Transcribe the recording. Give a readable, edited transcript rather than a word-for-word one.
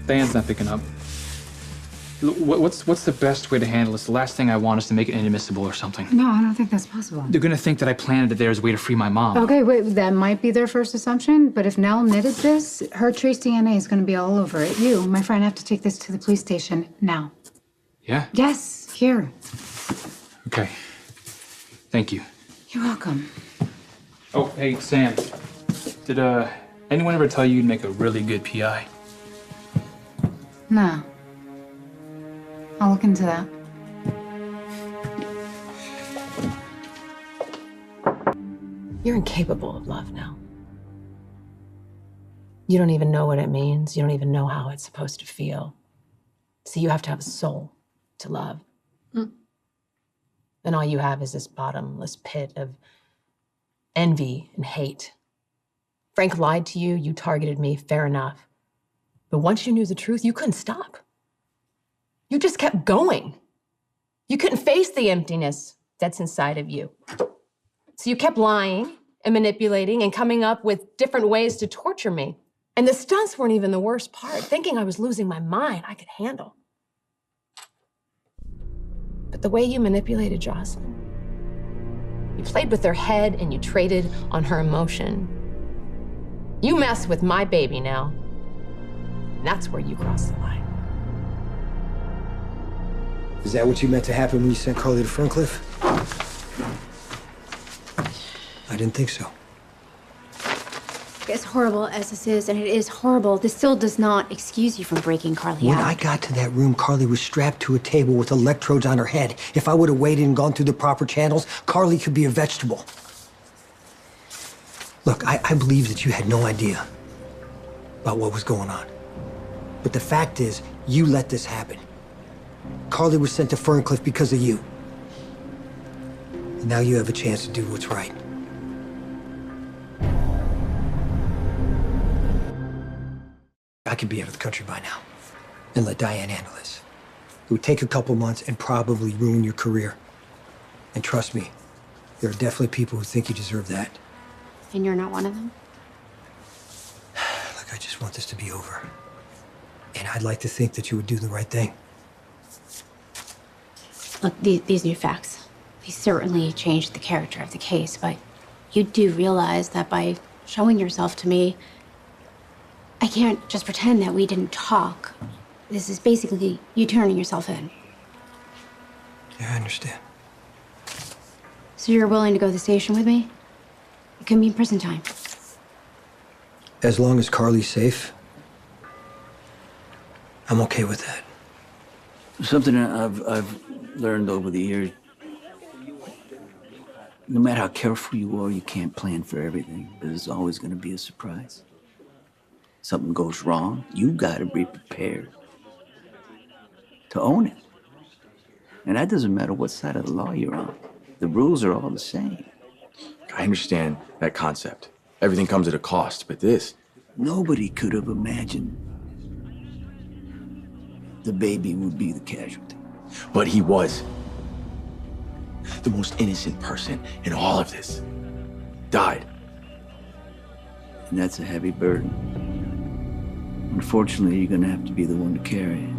Diane's not picking up. What's the best way to handle this? The last thing I want is to make it inadmissible or something. No, I don't think that's possible. They're gonna think that I planted it there as a way to free my mom. Okay, wait, that might be their first assumption, but if Nell knitted this, her trace DNA is gonna be all over it. You, my friend, have to take this to the police station now. Yeah? Yes, here. Okay. Thank you. You're welcome. Oh, hey, Sam. Did anyone ever tell you you'd make a really good PI? No. I'll look into that. You're incapable of love now. You don't even know what it means. You don't even know how it's supposed to feel. So you have to have a soul to love. And all you have is this bottomless pit of envy and hate. Frank lied to you. You targeted me. Fair enough. But once you knew the truth, you couldn't stop. You just kept going. You couldn't face the emptiness that's inside of you. So you kept lying and manipulating and coming up with different ways to torture me. And the stunts weren't even the worst part. Thinking I was losing my mind, I could handle. But the way you manipulated Jocelyn, you played with her head and you traded on her emotion. You messed with my baby now. And that's where you crossed the line. Is that what you meant to happen when you sent Carly to Ferncliff? I didn't think so. As horrible as this is, and it is horrible, this still does not excuse you from breaking Carly When out. I got to that room, Carly was strapped to a table with electrodes on her head. If I would have waited and gone through the proper channels, Carly could be a vegetable. Look, I believe that you had no idea about what was going on. But the fact is, you let this happen. Carly was sent to Ferncliff because of you. And now you have a chance to do what's right. I could be out of the country by now and let Diane handle this. It would take a couple months and probably ruin your career. And trust me, there are definitely people who think you deserve that. And you're not one of them? Look, I just want this to be over. And I'd like to think that you would do the right thing. Look, these new facts, they certainly changed the character of the case, but you do realize that by showing yourself to me, I can't just pretend that we didn't talk. This is basically you turning yourself in. Yeah, I understand. So you're willing to go to the station with me? It could mean prison time. As long as Carly's safe, I'm okay with that. Something I've learned over the years, no matter how careful you are, you can't plan for everything. There's always going to be a surprise. Something goes wrong, you got to be prepared to own it. And that doesn't matter what side of the law you're on. The rules are all the same. I understand that concept. Everything comes at a cost, but this... Nobody could have imagined the baby would be the casualty. But he was. The most innocent person in all of this. Died. And that's a heavy burden. Unfortunately, you're gonna have to be the one to carry it.